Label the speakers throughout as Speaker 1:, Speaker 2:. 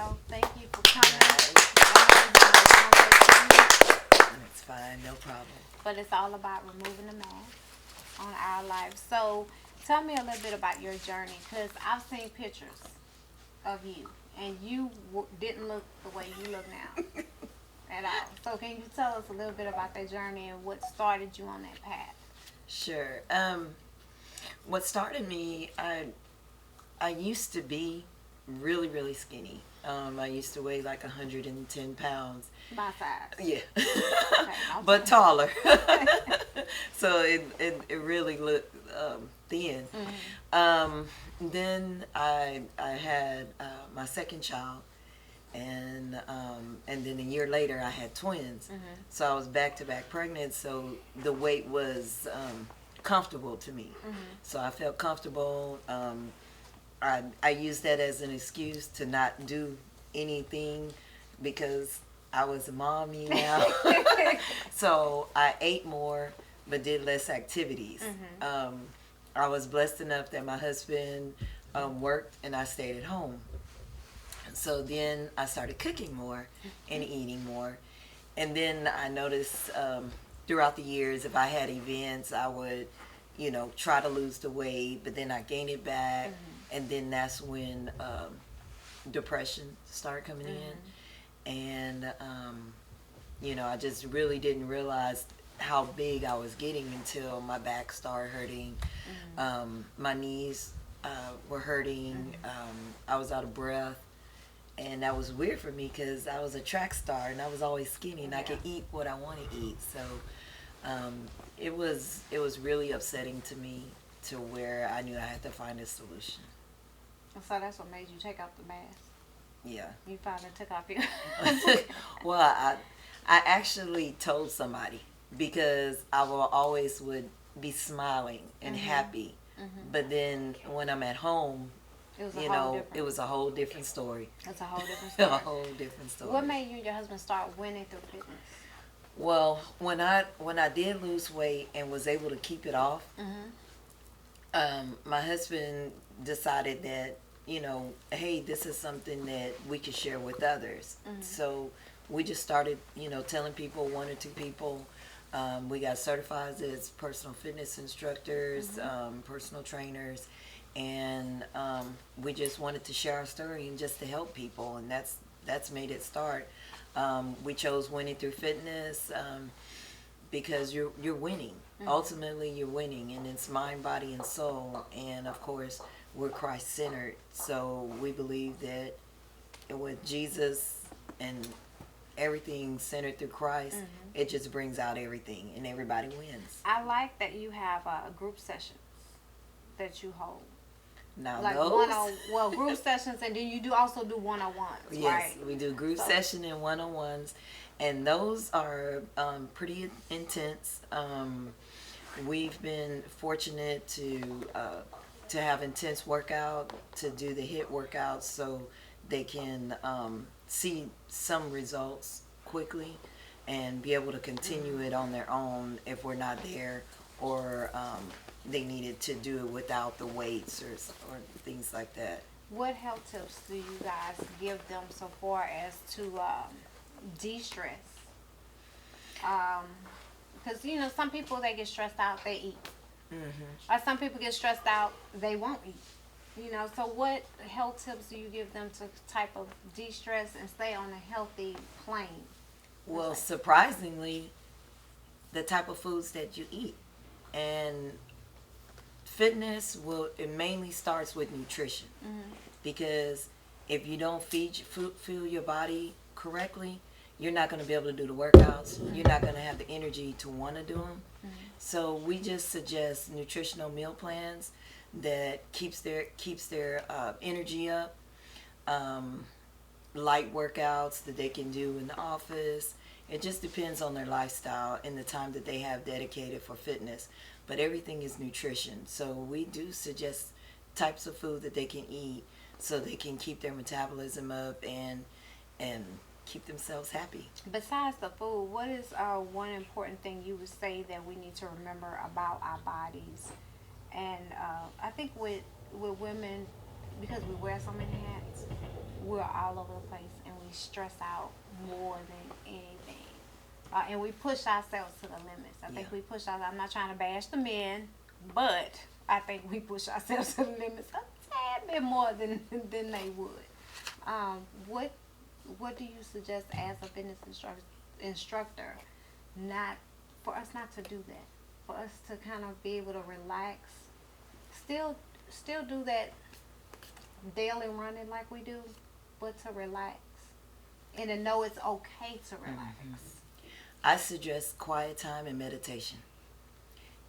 Speaker 1: well. Thank you for coming. I know it's been a long day for you,
Speaker 2: It's fine, no problem.
Speaker 1: but it's all about removing the mask on our lives. So tell me a little bit about your journey, because I've seen pictures of you, and you didn't look the way you look now at all. So can you tell us a little bit about that journey and what started you on that path?
Speaker 2: Sure. What started me, I used to be really, really skinny. I used to weigh like 110 pounds.
Speaker 1: My size.
Speaker 2: Yeah.
Speaker 1: Okay,
Speaker 2: But taller. So it really looked thin. Then I had my second child, and then a year later I had twins. So I was back to back pregnant. So the weight was comfortable to me. So I felt comfortable. I used that as an excuse to not do anything because I was a mommy now. So I ate more but did less activities. I was blessed enough that my husband worked and I stayed at home. So then I started cooking more and eating more. And then I noticed throughout the years, if I had events, I would, try to lose the weight, but then I gained it back. And then that's when depression started coming in. And, I just really didn't realize how big I was getting until my back started hurting. My knees were hurting. I was out of breath. And that was weird for me because I was a track star and I was always skinny and I could eat what I want to eat. So it was really upsetting to me to where I knew I had to find a solution.
Speaker 1: So that's what made you take off the mask.
Speaker 2: Yeah.
Speaker 1: You finally took off your.
Speaker 2: Well, I actually told somebody because I always would be smiling and happy. But then when I'm at home, it was a whole different story.
Speaker 1: It's a whole different story.
Speaker 2: A whole different story.
Speaker 1: What made you and your husband start winning through fitness?
Speaker 2: Well, when I did lose weight and was able to keep it off, my husband decided that, hey, this is something that we could share with others. So we just started, telling people, one or two people. We got certified as personal fitness instructors, personal trainers, and we just wanted to share our story and just to help people, and that's made it start. We chose winning through fitness because you're winning. Ultimately, you're winning, and it's mind, body, and soul. And of course, we're Christ-centered, so we believe that with Jesus and everything centered through Christ, it just brings out everything, and everybody wins.
Speaker 1: I like that you have group sessions that you hold.
Speaker 2: Now
Speaker 1: Like
Speaker 2: those,
Speaker 1: group sessions, and then you also do one-on-ones,
Speaker 2: yes,
Speaker 1: right?
Speaker 2: we do group session and one-on-ones, and those are pretty intense. We've been fortunate to have intense workout, to do the HIIT workouts, so they can see some results quickly and be able to continue it on their own if we're not there, or they needed to do it without the weights or things like that.
Speaker 1: What health tips do you guys give them so far as to de-stress? Because, some people, they get stressed out, they eat. Or some people get stressed out, they won't eat. So what health tips do you give them to type of de-stress and stay on a healthy plane?
Speaker 2: Well, surprisingly, the type of foods that you eat. And fitness, it mainly starts with nutrition. Because if you don't fuel your body correctly, you're not going to be able to do the workouts. You're not going to have the energy to want to do them. So we just suggest nutritional meal plans that keeps their energy up. Light workouts that they can do in the office. It just depends on their lifestyle and the time that they have dedicated for fitness. But everything is nutrition. So we do suggest types of food that they can eat so they can keep their metabolism up and keep themselves happy.
Speaker 1: Besides the food, what is one important thing you would say that we need to remember about our bodies? And I think with women, because we wear so many hats, we're all over the place and we stress out more than anything. And we push ourselves to the limits. I think we push ourselves. I'm not trying to bash the men, but I think we push ourselves to the limits a tad bit more than they would. What do you suggest as a fitness instructor, not for us not to do that, for us to kind of be able to relax, still do that daily running like we do, but to relax and to know it's okay to relax?
Speaker 2: I suggest quiet time and meditation.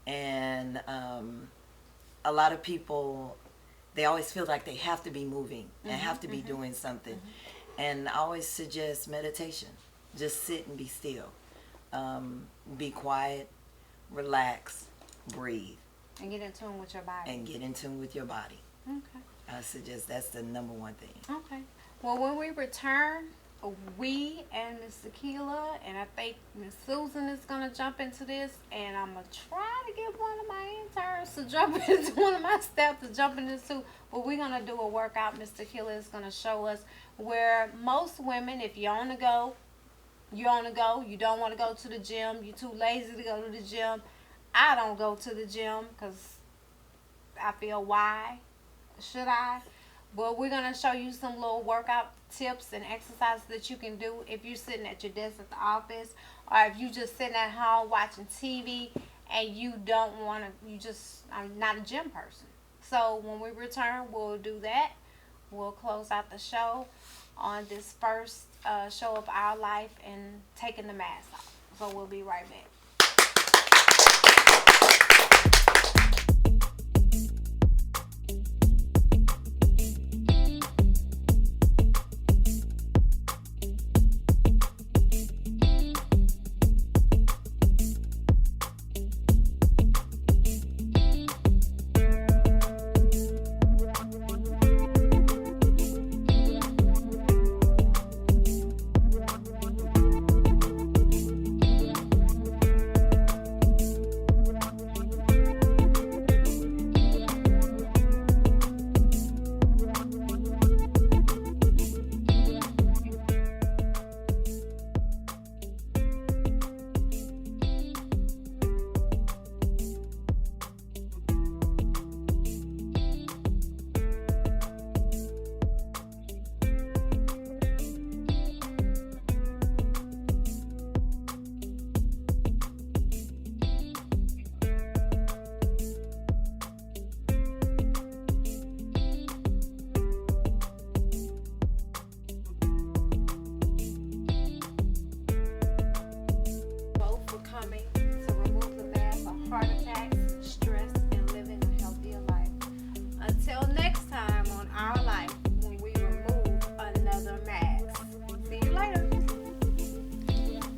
Speaker 2: And a lot of people, they always feel like they have to be moving and have to be doing something. And I always suggest meditation. Just sit and be still. Be quiet, relax, breathe.
Speaker 1: And get in tune with your body.
Speaker 2: Okay. I suggest that's the number one thing.
Speaker 1: Okay. Well, when we return, we and Miss Tequila, and I think Miss Susan is going to jump into this, and I'm going to try to get one of my interns to jump into, one of my staff to jump into too. But we're going to do a workout. Miss Tequila is going to show us where most women, if you want to go, you don't want to go to the gym, you're too lazy to go to the gym. I don't go to the gym because I feel, why should I? But we're going to show you some little workout tips and exercises that you can do if you're sitting at your desk at the office, or if you just sitting at home watching TV and you don't want to, you just are not a gym person. So when we return, we'll do that. We'll close out the show on this first show of our life and taking the mask off. So we'll be right back.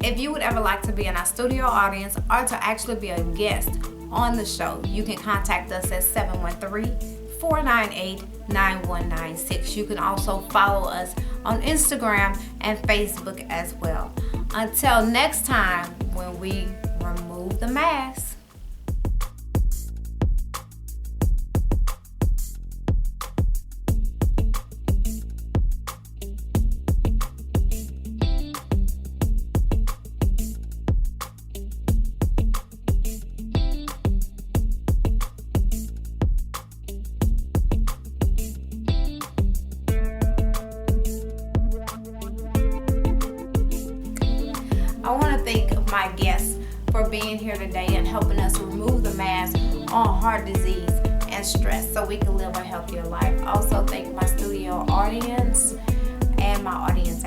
Speaker 1: If you would ever like to be in our studio audience or to actually be a guest on the show, you can contact us at 713-498-9196. You can also follow us on Instagram and Facebook as well. Until next time, when we remove the mask. I want to thank my guests for being here today and helping us remove the mask on heart disease and stress so we can live a healthier life. Also thank my studio audience and my audience